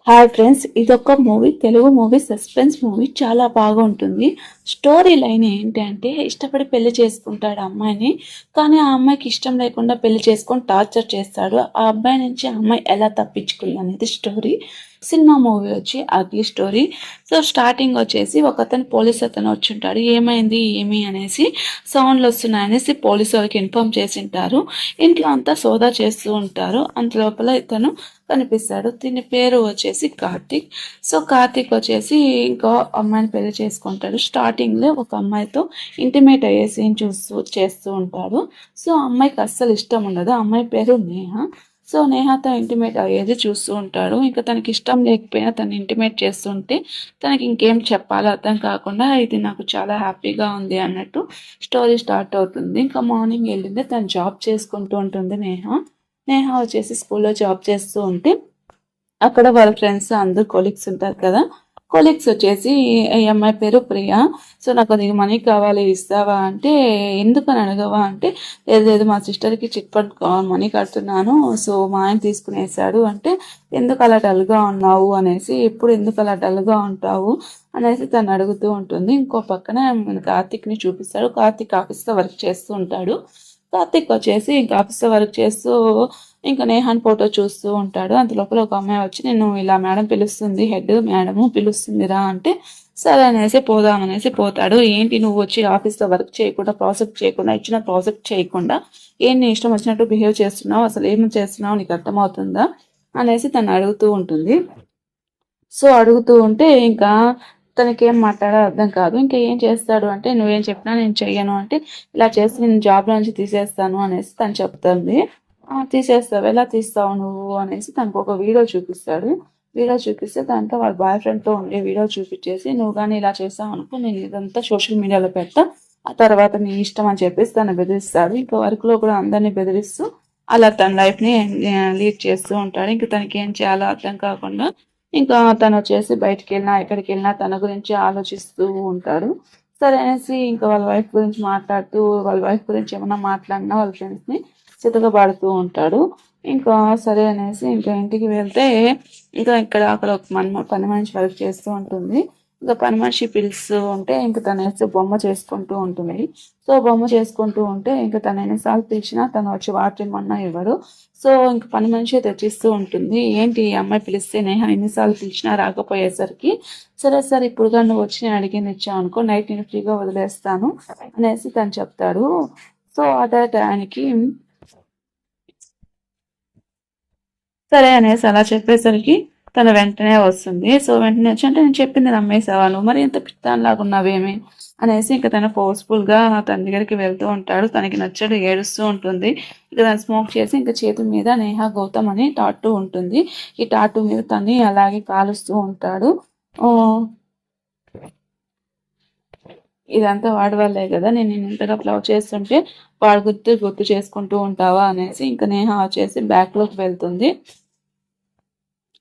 Hi friends, ఇదొక movie, Telugu movie, suspense movie. చాలా బాగుంటుంది. స్టోరీ లైన్ ఏంటంటే, ఇష్టపడి పెళ్లి చేసుకుంటాడు అమ్మాయిని. కానీ ఆ అమ్మాయికి ఇష్టం లేకుండా పెళ్లి చేసుకొని టార్చర్ చేస్తాడు. ఆ అబ్బాయి నుంచి ఆ అమ్మాయి ఎలా తప్పించుకుంది అనేది స్టోరీ. సినిమా మూవీ వచ్చి అగ్లీ స్టోరీ. సో స్టార్టింగ్ వచ్చేసి ఒక అతను పోలీస్ అతను వచ్చి ఉంటాడు. ఏమైంది ఏమి అనేసి సౌండ్లు వస్తున్నాయనేసి పోలీసు వాళ్ళకి ఇన్ఫార్మ్ చేసి ఉంటారు. ఇంట్లో అంతా సోదా చేస్తూ ఉంటారు. అంత లోపల ఇతను కనిపిస్తాడు. దీని పేరు వచ్చేసి కార్తీక్. సో కార్తీక్ వచ్చేసి ఇంకో అమ్మాయిని పెళ్లి చేసుకుంటాడు. స్టార్టింగ్ లో ఒక అమ్మాయితో ఇంటిమేట్ అయ్యే సీన్ చేస్తూ ఉంటాడు. సో అమ్మాయికి అస్సలు ఇష్టం ఉండదు. అమ్మాయి పేరు నేహ. సో నేహతో ఇంటిమేట్ అయ్యేది చూస్తూ ఉంటాడు. ఇంకా తనకి ఇష్టం లేకపోయినా తను ఇంటిమేట్ చేస్తుంటే తనకి ఇంకేం చెప్పాలో అర్థం కాకుండా ఇది నాకు చాలా హ్యాపీగా ఉంది అన్నట్టు స్టోరీ స్టార్ట్ అవుతుంది. ఇంకా మార్నింగ్ వెళ్ళింది, తను జాబ్ చేసుకుంటూ ఉంటుంది నేహ. నేహ వచ్చేసి స్కూల్లో జాబ్ చేస్తూ ఉంటే అక్కడ వాళ్ళ ఫ్రెండ్స్ అందరు కొలీగ్స్ ఉంటారు కదా. కొలీగ్స్ వచ్చేసి ఈ అమ్మాయి పేరు ప్రియా. సో నాకు కొద్దిగా మనీ కావాలి, ఇస్తావా అంటే ఎందుకని అడగవా అంటే లేదు లేదు మా సిస్టర్కి చిట్ ఫండ్ మనీ కడుతున్నాను, సో మా ఆయన తీసుకునేసాడు అంటే ఎందుకు అలా డల్గా ఉన్నావు అనేసి, ఎప్పుడు ఎందుకు అలా డల్గా ఉంటావు అనేసి తను అడుగుతూ ఉంటుంది. ఇంకో పక్కన కార్తిక్ని చూపిస్తాడు. కార్తిక్ ఆఫీస్లో వర్క్ చేస్తూ ఉంటాడు. కార్తిక్ వచ్చేసి ఇంకా ఆఫీస్లో వర్క్ చేస్తూ ఇంకా నేహాన్ ఫోటో చూస్తూ ఉంటాడు. అంత లోపల ఒక అమ్మాయి వచ్చి నేను ఇలా మేడం పిలుస్తుంది, హెడ్ మేడము పిలుస్తుందిరా అంటే సరే అనేసి పోదామనేసి పోతాడు. ఏంటి నువ్వు వచ్చి ఆఫీస్లో వర్క్ చేయకుండా, ప్రాజెక్ట్ చేయకుండా, ఇచ్చిన ప్రాజెక్ట్ చేయకుండా ఏం నీ ఇష్టం వచ్చినట్టు బిహేవ్ చేస్తున్నావు, అసలు ఏం చేస్తున్నావు నీకు అర్థమవుతుందా అనేసి తను అడుగుతూ ఉంటుంది. సో అడుగుతూ ఉంటే ఇంకా తనకేం మాట్లాడాలో అర్థం కాదు. ఇంకా ఏం చేస్తాడు అంటే నువ్వేం చెప్పినా నేను చెయ్యను అంటే ఇలా చేసి నేను జాబ్లో నుంచి తీసేస్తాను అనేసి తను చెప్తుంది. తీసేస్తావు, ఎలా తీస్తావు నువ్వు అనేసి తనకు ఒక వీడియో చూపిస్తాడు. వీడియో చూపిస్తే దాంట్లో వాళ్ళ బాయ్ ఫ్రెండ్తో ఉండే వీడియో చూపించేసి నువ్వు కానీ ఇలా చేస్తావు అనుకో నేను ఇదంతా సోషల్ మీడియాలో పెడతా, ఆ తర్వాత నీ ఇష్టం అని చెప్పేసి తను బెదిరిస్తాడు. ఇంకా వర్క్లో కూడా అందరినీ బెదిరిస్తూ అలా తన లైఫ్ని లీడ్ చేస్తూ ఉంటాడు. ఇంకా తనకి ఏం చేయాలో అర్థం కాకుండా ఇంకా తను వచ్చేసి బయటికి వెళ్ళినా ఎక్కడికి వెళ్ళినా తన గురించి ఆలోచిస్తూ ఉంటాడు. సరే అనేసి ఇంకా వాళ్ళ వైఫ్ గురించి మాట్లాడుతూ, వాళ్ళ వైఫ్ గురించి ఏమన్నా మాట్లాడినా వాళ్ళ ఫ్రెండ్స్ని చితకబాడుతూ ఉంటాడు. ఇంకా సరే అనేసి ఇంకా ఇంటికి వెళ్తే ఇంకా అక్కడ ఒక పని మనిషి వర్క్ చేస్తూ ఉంటుంది. ఇంకా పని మనిషి పిలుస్తూ ఉంటే ఇంకా తను వేస్తే బొమ్మ చేసుకుంటూ ఉంటుంది. సో బొమ్మ చేసుకుంటూ ఉంటే ఇంకా తను ఎన్నిసార్లు పిలిచినా తను వచ్చి వాటర్ ఇమ్మన్నా ఇవ్వడు. సో ఇంక పని మనిషి తెచ్చిస్తూ ఉంటుంది. ఏంటి ఈ అమ్మాయి పిలిస్తే నేహ ఎన్నిసార్లు పిలిచినా రాకపోయేసరికి సరే సరే ఇప్పుడుగా నువ్వు వచ్చి నేను అడిగింది ఇచ్చావు అనుకో, నైట్ నేను ఫ్రీగా వదిలేస్తాను అనేసి తను చెప్తాడు. సో అదే టైంకి సరే అనేసి అలా చెప్పేసరికి తను వెంటనే వస్తుంది. సో వెంటనే వచ్చి అంటే నేను చెప్పింది నమ్మేసావా నువ్వు, మరి ఎంత పిస్తాన్లాగా ఉన్నావేమి అనేసి ఇంకా తను ఫోర్స్ఫుల్గా తన దగ్గరికి వెళ్తూ ఉంటాడు. తనకి నచ్చడు, ఏడుస్తూ ఉంటుంది. ఇక తను స్మోక్ చేసి ఇంకా చేతి మీద నేహ గౌతమ్ అని టాటూ ఉంటుంది. ఈ టాటూ మీద తన్ని అలాగే కాలుస్తూ ఉంటాడు. ఇదంతా వాడి వల్లే కదా, నేను ఇంతగా లవ్ చేస్తుంటే వాడి గుర్తు చేసుకుంటూ ఉంటావా అనేసి ఇంకా నేహ వచ్చేసి బ్యాక్లోకి వెళ్తుంది.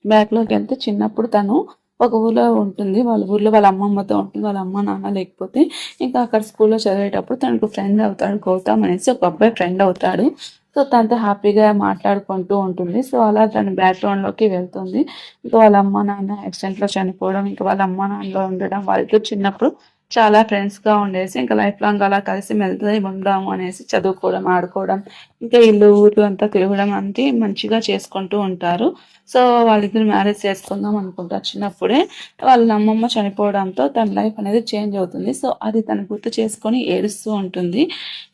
బ్యాక్లోకి వెళ్తే చిన్నప్పుడు తను ఒక ఊర్లో ఉంటుంది. వాళ్ళ ఊర్లో వాళ్ళ అమ్మమ్మతో ఉంటుంది. వాళ్ళ అమ్మ నాన్న లేకపోతే ఇంకా అక్కడ స్కూల్లో చదివేటప్పుడు తనకు ఫ్రెండ్ అవుతాడు గౌతమ్ అనేసి ఒక అబ్బాయి ఫ్రెండ్ అవుతాడు. సో తనతో హ్యాపీగా మాట్లాడుకుంటూ ఉంటుంది. సో అలా తన బ్యాక్గ్రౌండ్లోకి వెళ్తుంది. ఇంకా వాళ్ళ అమ్మ నాన్న యాక్సిడెంట్లో చనిపోవడం, ఇంకా వాళ్ళ అమ్మ నాన్నలో ఉండడం, వాళ్ళతో చిన్నప్పుడు చాలా ఫ్రెండ్స్గా ఉండేసి ఇంకా లైఫ్ లాంగ్ అలా కలిసి మెలిసి ఉందాము అనేసి చదువుకోవడం, ఆడుకోవడం, ఇంకా ఇల్లు ఊరు అంతా తిరగడం అంటే మంచిగా చేసుకుంటూ ఉంటారు. సో వాళ్ళిద్దరు మ్యారేజ్ చేసుకుందాం అనుకుంటారు. చిన్నప్పుడే వాళ్ళ అమ్మమ్మ చనిపోవడంతో తన లైఫ్ అనేది చేంజ్ అవుతుంది. సో అది తను గుర్తు చేసుకొని ఏడుస్తూ ఉంటుంది.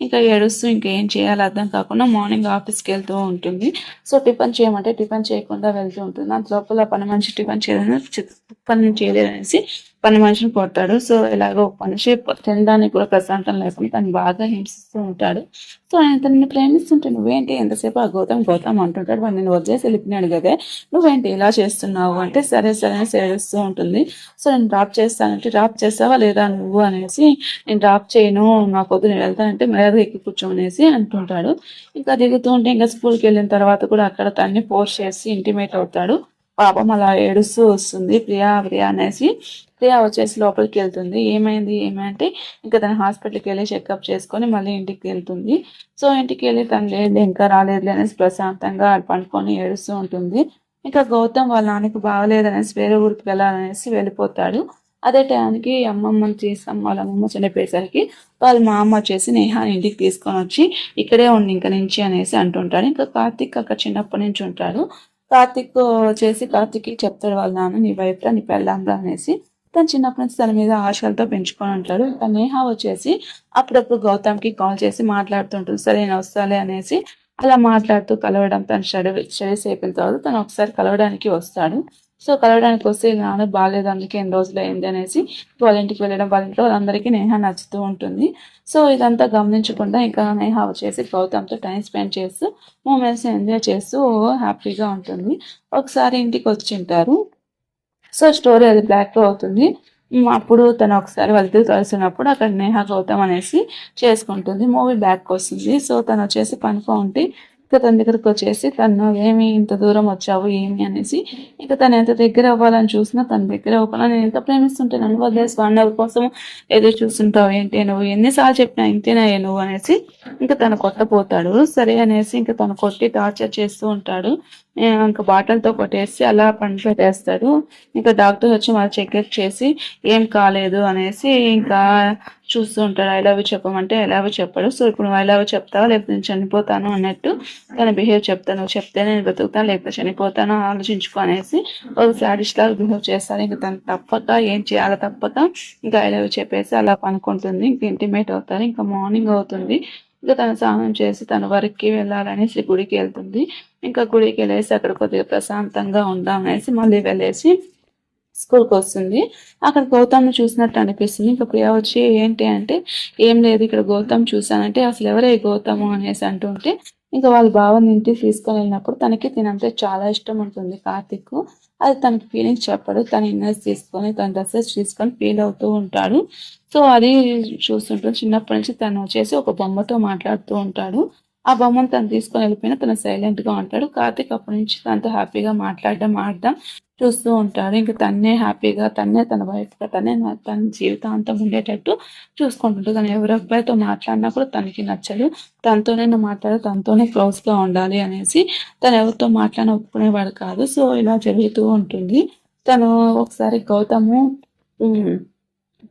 ఇంకా ఏడుస్తూ ఇంకా ఏం చేయాలో అర్థం కాకుండా మార్నింగ్ ఆఫీస్కి వెళ్తూ ఉంటుంది. సో టిఫిన్ చేయమంటే టిఫిన్ చేయకుండా వెళ్తూ ఉంటుంది. అంత లోపల పని మనిషి టిఫిన్ పని చేయలేదనేసి పని మనిషిని కొడతాడు. సో ఇలాగ ఒక మనిషి తినడానికి కూడా ప్రశాంతం లేకుండా తను బాగా హింసిస్తూ ఉంటాడు. సో ఆయన తనని ప్రేమిస్తుంటే నువ్వేంటి ఎంతసేపు ఆ గౌతమ్ గౌతమ్ అంటుంటాడు. వాడు నేను వదిలేసి వెళ్ళిపోయినాడు కదా, నువ్వేంటి ఇలా చేస్తున్నావు అంటే సరే సరే అని ఏడుస్తూ ఉంటుంది. సో నేను డ్రాప్ చేస్తానంటే డ్రాప్ చేస్తావా లేదా నువ్వు అనేసి, నేను డ్రాప్ చేయను నాకు వద్దు నేను వెళ్తానంటే మర్యాద ఎక్కి కూర్చోనేసి అంటుంటాడు. ఇంకా దిగుతూ ఉంటే ఇంకా స్కూల్కి వెళ్ళిన తర్వాత కూడా అక్కడ తన్ని ఫోర్స్ చేసి ఇంటిమేట్ అవుతాడు. పాపం అలా ఏడుస్తూ వస్తుంది ప్రియా ప్రియా అనేసి. ప్రియా వచ్చేసి లోపలికి వెళ్తుంది. ఏమైంది ఏమంటే ఇంకా తన హాస్పిటల్కి వెళ్ళి చెకప్ చేసుకొని మళ్ళీ ఇంటికి వెళ్తుంది. సో ఇంటికి వెళ్ళి తను లేదు ఇంకా రాలేదు అనేసి ప్రశాంతంగా పండుకొని ఏడుస్తూ ఉంటుంది. ఇంకా గౌతమ్ వాళ్ళ నాన్నకి బాగలేదనేసి వేరే ఊరికి వెళ్ళాలనేసి వెళ్ళిపోతాడు. అదే టయానికి అమ్మమ్మని వాళ్ళ అమ్మమ్మ చనిపోయేసరికి వాళ్ళ మా అమ్మ వచ్చేసి నేహాని ఇంటికి తీసుకొని వచ్చి ఇక్కడే ఉండి ఇంక నుంచి అనేసి అంటుంటాడు. ఇంకా కార్తీక్ అక్కడ చిన్నప్పటి నుంచి ఉంటాడు. కార్తీక్‌కి చెప్తాడు వాళ్ళ నాన్న, "నీ వైఫ్‌రా, నీ పెళ్ళాంరా" అనేసి. తను చిన్నప్పటి నుంచి తన మీద ఆశలతో పెంచుకొని ఉంటాడు. ఇంకా నేహ వచ్చేసి అప్పుడప్పుడు గౌతమ్‌కి కాల్ చేసి మాట్లాడుతుంటుంది. సరే నేను వస్తాలే అనేసి అలా మాట్లాడుతూ కలవడం, తను స్టడీస్ అయిపోయిన తర్వాత తను ఒకసారి కలవడానికి వస్తాడు. సో, కలవడానికి వస్తే నాన్న బాలేదు, అందుకే ఎన్ని రోజులయింది అనేసి వాళ్ళ ఇంటికి వెళ్ళడం, వాళ్ళ ఇంట్లో వాళ్ళందరికీ నేహ నచ్చుతూ ఉంటుంది. సో, ఇదంతా గమనించకుండా ఇంకా నేహ వచ్చేసి గౌతమ్‌తో టైమ్ స్పెండ్ చేస్తూ మూమెంట్స్‌ని ఎంజాయ్ చేస్తూ హ్యాపీగా ఉంటుంది. ఒకసారి ఇంటికొచ్చింటారు. సో, స్టోరీ అది బ్లాక్‌లో అవుతుంది. అప్పుడు తను ఒకసారి వాళ్ళిద్దరూ కలిసినప్పుడు అక్కడ నేహ, గౌతమ్ అనేసి చేసుకుంటుంది. మూవీ బ్యాక్‌కొస్తుంది. సో, తనొచ్చేసి పనుకోనుంటే ఇక తన దగ్గరకొచ్చేసి తను, "ఏమి ఇంత దూరం వచ్చావు ఏమి?" అనేసి. ఇక తను ఎంత దగ్గర అవ్వాలని చూసినా తను దగ్గర అవ్వకుండా, "నేను ఎంత ప్రేమిస్తుంటే నన్ను వదిలేసి వాడినెవరి కోసం ఎదురు చూస్తుంటావు ఏంటే నువ్వు? ఎన్ని సార్లు చెప్పినా ఇంతేనాయే నువ్వు" అనేసి ఇంక తను కొట్టబోతాడు. సరే అనేసి ఇంక తను కొట్టి టార్చర్ చేస్తూ ఉంటాడు. ఇంక బాటల్‌తో కొట్టేసి అలా పండపెట్టేస్తాడు. ఇంకా డాక్టర్ వచ్చి మళ్ళీ చెకప్ చేసి ఏం కాలేదు అనేసి ఇంకా చూస్తూ ఉంటాడు. ఐ లవ్ యూ చెప్పమంటే ఐ లవ్ యూ చెప్పడు. సో, ఇప్పుడు నువ్వు ఐ లవ్ యూ చెప్తావా? లేకపోతే నేను చనిపోతాను అన్నట్టు తన బిహేవ్ చెప్తాను. నువ్వు చెప్తేనే నేను బ్రతుకుతాను, లేకపోతే చనిపోతాను ఆలోచించుకో అనేసి ఒక శాడిస్ట్ లాగా బిహేవ్ చేస్తాడు. ఇంక తను తప్పక ఏం చేయాలో తప్పక ఇంకా ఐ లవ్ యూ చెప్పేసి అలా పనుకుంటుంది. ఇంక ఇంటిమేట్ అవుతారు. ఇంకా మార్నింగ్ అవుతుంది. ఇంక తను స్నానం చేసి తన వర్క్‌కి వెళ్ళాలనేసి గుడికెళ్తుంది. ఇంకా గుడికెళ్ళేసి అక్కడ కొద్దిగా ప్రశాంతంగా ఉందామనేసి మళ్ళీ వెళ్ళేసి స్కూల్‌కొస్తుంది. అక్కడ గౌతమ్‌ని చూసినట్టు అనిపిస్తుంది. ఇంక ప్రియ వచ్చి ఏంటి అంటే, "ఏం లేదు ఇక్కడ గౌతమ్ చూసానంటే" "అసలెవరే ఈ గౌతము" అనేసి అంటుంటే, ఇంక వాళ్ళ బావని ఇంటికి తీసుకొనెళ్ళినప్పుడు తనకి తినంటే చాలా ఇష్టం ఉంటుంది కార్తీకు. అది తనకి ఫీలింగ్స్ చెప్పడు. తన ఇన్నర్స్ తీసుకొని, తన డ్రెసెస్ తీసుకొని ఫీల్ అవుతూ ఉంటాడు. సో, అది చూస్తుంటే చిన్నప్పటి నుంచి తను వచ్చేసి ఒక బొమ్మతో మాట్లాడుతూ ఉంటాడు. ఆ బొమ్మను తను తీసుకొని వెళ్ళిపోయినా తను సైలెంట్‌గా ఉంటాడు. కార్తీక్ అప్పటి నుంచి తనతో హ్యాపీగా మాట్లాడడం, ఆడడం చూస్తూ ఉంటాడు. ఇంక తన్నే హ్యాపీగా, తన్నే తన వైఫ్‌గా, తన జీవితాంతం ఉండేటట్టు చూసుకుంటుంటాడు. తను ఎవరి అబ్బాయితో మాట్లాడినా కూడా తనకి నచ్చదు. తనతోనే మాట్లాడాలి, తనతోనే క్లోజ్‌గా ఉండాలి అనేసి తను ఎవరితో మాట్లాడినా ఒప్పుకునేవాడు కాదు. సో, ఇలా జరుగుతూ ఉంటుంది. తను ఒకసారి గౌతము హ్మ్.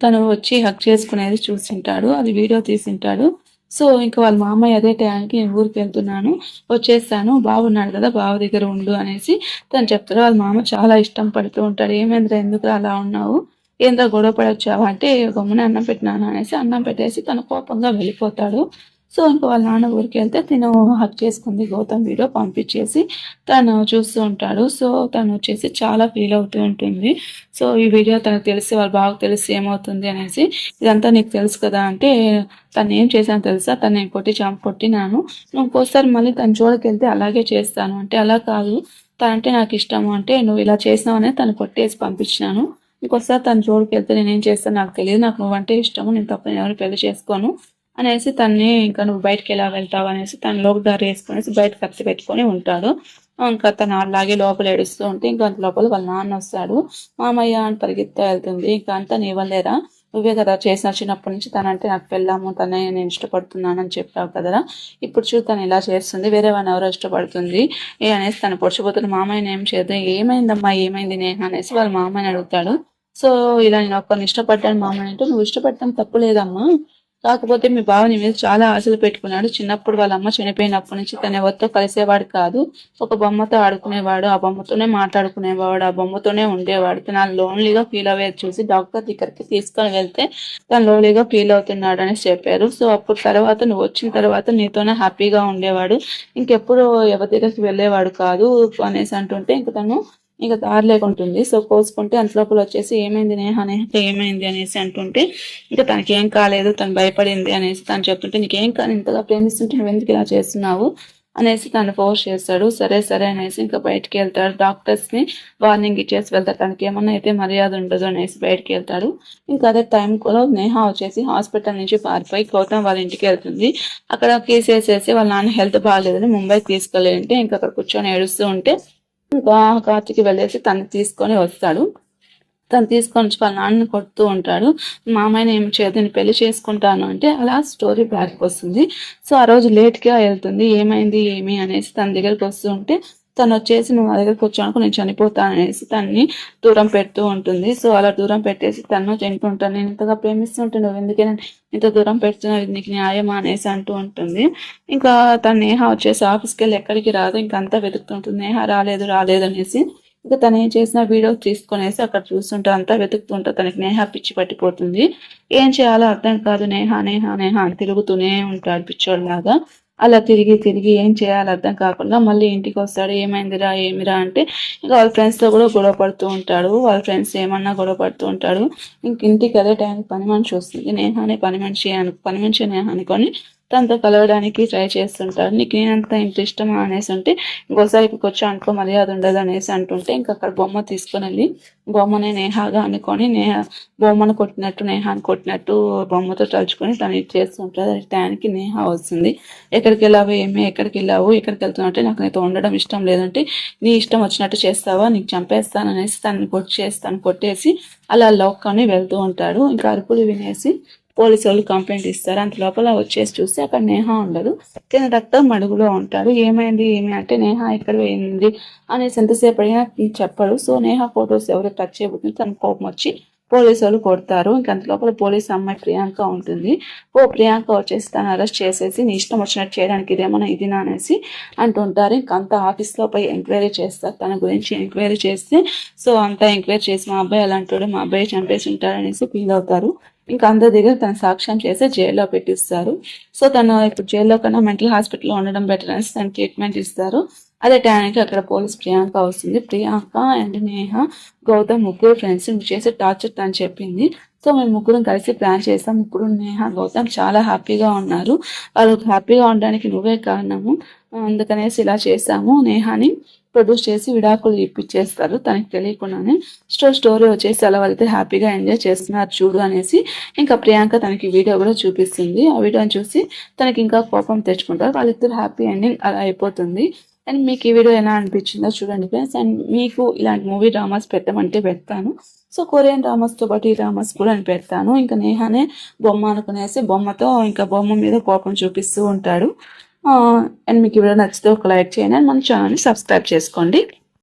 తను వచ్చి హగ్ చేసుకునేది చూసుంటాడు. అది వీడియో తీసుంటాడు. సో, ఇంక వాళ్ళ మామయ్య అదే టయానికి నేను ఊరికెళ్తున్నాను, వచ్చేసాను. బావున్నాడు గదా! బావ దగ్గర ఉండు అనేసి తను చెప్తాడు. వాళ్ళ మామ చాలా ఇష్టం పడుతూ ఉంటాడు. "ఏమైందిరా ఎందుకురా అలా ఉన్నావు? ఏందిరా గొడవ పడొచ్చావా?" అంటే గమ్మునే అన్నం పెట్టినాను అనేసి అన్నం పెట్టేసి తను కోపంగా వెళ్ళిపోతాడు. సో, ఇంక వాళ్ళ నాన్న ఊరికెళ్తే తిను హగ్ చేసుకుంది గౌతమ్ వీడియో పంపించేసి తను చూస్తూ ఉంటాడు. సో, తనొచ్చేసి చాలా ఫీల్ అవుతూ ఉంటుంది. సో, ఈ వీడియో తనకు తెలిసి వాళ్ళ బావకి తెలిసి ఏమవుతుంది అనేసి, "ఇదంతా నీకు తెలుసు కదా!" అంటే, "తనేం చేశానో తెలుసా? తను నేను కొట్టినాను. నువ్వు ఇంకోసారి మళ్ళీ తన జోలికెళ్తే అలాగే చేస్తాను." అంటే, "అలా కాదు. తనంటే నాకిష్టము. అంటే నువ్వు ఇలా చేసినావనే తను కొట్టేసి పంపించినాను. ఇంకోసారి తన జోలికెళ్తే నేనేం చేస్తానో నాకు తెలీదు. నాకు నువ్వంటే ఇష్టము. నేను తప్ప నేనెవరిని పెళ్లి చేసుకోను." అనేసి తన్ని ఇంకా "నువ్వు బయటికెలా వెళ్తావు" అనేసి తను లోకి దారేసుకొనేసి బయట కత్తి పెట్టుకొని ఉంటాడు. ఇంకా తను అలాగే లోపల ఏడుస్తూ ఉంటే ఇంక అంత లోపల వాళ్ళ నాన్నొస్తాడు. "మామయ్య" అని పరిగెత్తుతా వెళ్తుంది. "ఇంక అంతా నీ వల్లేరా? నువ్వే కదా చేసినావు చిన్నప్పటి నుంచి తనంటే నాకు పెళ్ళాము, తనే నేను ఇష్టపడుతున్నానని చెప్పావు కదరా! ఇప్పుడు చూడు తను ఇలా చేస్తుంది. వేరే వాడిని ఎవరో ఇష్టపడుతుంది" అనేసి తను పొడిచిపోతాడు. "మామయ్యని ఏం చేయదు." "ఏమైందమ్మా ఏమైంది నేహ" అనేసి వాళ్ళ మామయ్యని అడుగుతాడు. సో, ఇలా "నేను ఒకరిని ఇష్టపడ్డాను మామయ్య" అంటే, "నువ్వు ఇష్టపడటం తప్పు లేదమ్మా. కాకపోతే మీ బావ నీ మీద చాలా ఆశలు పెట్టుకున్నాడు. చిన్నప్పుడు వాళ్ళ అమ్మ చనిపోయినప్పటి నుంచి తను ఎవరితో కలిసేవాడు కాదు. ఒక బొమ్మతో ఆడుకునేవాడు. ఆ బొమ్మతోనే మాట్లాడుకునేవాడు. ఆ బొమ్మతోనే ఉండేవాడు. తను అలా లోన్‌లీగా ఫీల్ అయ్యేది చూసి డాక్టర్ దగ్గరికి తీసుకొని వెళ్తే తను లోన్‌లీగా ఫీల్ అవుతున్నాడు అనేసి చెప్పారు. సో, అప్పుడు తర్వాత నువ్వు వచ్చిన తర్వాత నీతోనే హ్యాపీగా ఉండేవాడు. ఇంకెప్పుడు ఎవరి దగ్గరికి వెళ్ళేవాడు కాదు అనేసి అంటుంటే ఇంక తను ఇక దారి లేకుంటుంది. సో, కోసుకుంటే అంతలోపల వచ్చేసి "ఏమైంది నేహ? నేహకి ఏమైంది?" అనేసి అంటుంటే ఇంక తనకేం కాలేదు. తను భయపడింది అనేసి తను చెప్తుంటే, "నీకేం కాదు ఇంతగా ప్రేమిస్తుంటే నువ్వెందుకు ఇలా చేస్తున్నావు?" అనేసి తను ఫోర్స్ చేస్తాడు. సరే, సరే అనేసి ఇంక బయటికెళ్తాడు. డాక్టర్స్‌ని వార్నింగ్ ఇచ్చేసి వెళ్తాడు. తనకేమన్నా అయితే మర్యాద ఉండదు అనేసి బయటికెళ్తాడు. ఇంక అదే టైంలో నేహ వచ్చేసి హాస్పిటల్ నుంచి పారిపోయి గౌతమ్ వాళ్ళ ఇంటికెళ్తుంది. అక్కడ కేసేసేసి వాళ్ళ నాన్న హెల్త్ బాలేదని ముంబైకి తీసుకెళ్ళింటే ఇంక అక్కడ కూర్చొని ఏడుస్తూ ఉంటే ఇంకా కార్తీక్ వెళ్ళేసి తనని తీసుకొని వస్తాడు. తను తీసుకొనొచ్చి వాళ్ళ నాన్నని కొడుతూ ఉంటాడు. మామయ్యని ఏమి చేయదు నేను పెళ్లి చేసుకుంటాను అంటే అలా స్టోరీ బ్యాక్‌కొస్తుంది. సో, ఆ రోజు లేట్‌గా ఎళ్తుంది. ఏమైంది ఏమి అనేసి తన దగ్గరికొస్తూ ఉంటే తను వచ్చేసి నువ్వు నా దగ్గరకు వచ్చానుకో నేను చనిపోతాను అనేసి తనని దూరం పెడుతూ ఉంటుంది. సో అలా దూరం పెట్టేసి తను చనిపోతాను, నేను ఇంతగా ప్రేమిస్తుంటే నువ్వు ఎందుకైనా ఇంత దూరం పెడుతున్నావు, ఇది నీకు న్యాయమా అనేసి అంటూ ఉంటుంది. ఇంకా తను నేహ వచ్చేసి ఆఫీస్కి వెళ్ళి ఎక్కడికి రాదు, ఇంకా అంతా వెతుకుతుంటుంది. నేహ రాలేదు రాలేదు అనేసి ఇంకా తను ఏం చేసిన వీడియో తీసుకునేసి అక్కడ చూస్తుంటే అంతా వెతుకుతుంటే తనకి నేహ పిచ్చి పట్టిపోతుంది. ఏం చేయాలో అర్థం కాదు. నేహ నేహ నేహ అని తిరుగుతూనే ఉంటాడు పిచ్చోళ్ళలాగా. అలా తిరిగి తిరిగి ఏం చేయాలో అర్థం కాకుండా మళ్ళీ ఇంటికి వస్తాడు. ఏమైందిరా ఏమిరా అంటే ఇంకా వాళ్ళ ఫ్రెండ్స్తో కూడా గొడవ పడుతూ ఉంటాడు. వాళ్ళ ఫ్రెండ్స్ ఏమన్నా గొడవ పడుతూ ఉంటాడు. ఇంక ఇంటికి వెళ్ళే టైంకి పని మనిషి వస్తుంది. నేహానే పని మనిషి నేహ అనుకొని తనతో కలవడానికి ట్రై చేస్తుంటాడు. నీకు నేనంత ఇంత ఇష్టమా అనేసి అంటే ఇంకోసారి ఇక్కడికి వచ్చి అనుకో మర్యాద ఉండదు అనేసి అంటుంటే ఇంకా అక్కడ బొమ్మ తీసుకొని వెళ్ళి బొమ్మనే నేహాగా అనుకొని బొమ్మను కొట్టినట్టు నేహాన్ని కొట్టినట్టు బొమ్మతో తలుచుకొని తను ఇది చేస్తుంటాడు. అది టైంకి నేహ వస్తుంది. ఎక్కడికి వెళ్ళావు ఏమి, ఎక్కడికి వెళ్ళావు, ఎక్కడికి వెళ్తున్నావు అంటే నాకు నీతో ఉండడం ఇష్టం లేదంటే నీ ఇష్టం వచ్చినట్టు చేస్తావా, నీకు చంపేస్తాను అనేసి తను కొట్టేసి అలా లాక్కొని వెళ్తూ ఉంటాడు. ఇంకా అరుపులు వినేసి పోలీసు వాళ్ళు కంప్లైంట్ ఇస్తారు. అంత లోపల వచ్చేసి చూస్తే అక్కడ నేహ ఉండదు. కింద డాక్టర్ మడుగులో ఉంటాడు. ఏమైంది ఏమి అంటే నేహ ఇక్కడ పోయింది అనేసి ఎంతసేపు అడిగినా చెప్పడు. సో నేహ ఫొటోస్ ఎవరు టచ్ చేయబోతుంది తన కోపం వచ్చి పోలీసు వాళ్ళు కొడతారు. ఇంక అంత లోపల పోలీసు అమ్మాయి ప్రియాంక ఉంటుంది. ప్రియాంక వచ్చేసి తను అరెస్ట్ చేసేసి నీ ఇష్టం వచ్చినట్టు చేయడానికి ఇదేమన్నా ఇదినా అనేసి అంటుంటారు. ఇంకంతా ఆఫీస్లో పోయి ఎంక్వైరీ చేస్తారు. తన గురించి ఎంక్వైరీ చేస్తే సో అంతా ఎంక్వైరీ చేసి మా అబ్బాయి అలాంటి మా అబ్బాయి చంపేసి ఉంటాడు అనేసి ఫీల్ అవుతారు. ఇంకా అందరి దగ్గర తన సాక్ష్యం చేసి జైల్లో పెట్టిస్తారు. సో తను ఇప్పుడు జైల్లో కన్నా మెంటల్ హాస్పిటల్లో ఉండడం బెటర్ అనేసి తను ట్రీట్మెంట్ ఇస్తారు. అదే టైంకి అక్కడ పోలీస్ ప్రియాంక వస్తుంది. ప్రియాంక అండ్ నేహ గౌతమ్ ముగ్గురు ఫ్రెండ్స్ చేసి టార్చర్ అని చెప్పింది. సో మేము ముగ్గురం కలిసి ప్లాన్ చేస్తాం. ఇప్పుడు నేహ గౌతమ్ చాలా హ్యాపీగా ఉన్నారు. వాళ్ళు హ్యాపీగా ఉండడానికి నువ్వే కారణము, అందుకనేసి ఇలా చేసాము. నేహాని ప్రొడ్యూస్ చేసి విడాకులు ఇప్పించేస్తారు తనకి తెలియకుండానే. స్టోరీ వచ్చేసి అలా వాళ్ళైతే హ్యాపీగా ఎంజాయ్ చేస్తున్నారు చూడు అనేసి ఇంకా ప్రియాంక తనకి వీడియో కూడా చూపిస్తుంది. ఆ వీడియోని చూసి తనకి ఇంకా కోపం తెచ్చుకుంటారు. వాళ్ళిద్దరు హ్యాపీ ఎండింగ్ అలా అయిపోతుంది. అండ్ మీకు ఈ వీడియో ఎలా అనిపించిందో చూడండి ఫ్రెండ్స్. అండ్ మీకు ఇలాంటి మూవీ డ్రామాస్ పెట్టమంటే పెడతాను. సో కొరియన్ డ్రామాస్తో పాటు ఈ డ్రామాస్ కూడా నేను పెడతాను. ఇంకా నేహానే బొమ్మ అనుకునేసి బొమ్మతో ఇంకా బొమ్మ మీద కోపం చూపిస్తూ ఉంటాడు. అండ్ మీకు ఈ వీడియో నచ్చితే ఒక లైక్ చేయండి అండ్ మన ఛానల్ని సబ్స్క్రైబ్ చేసుకోండి.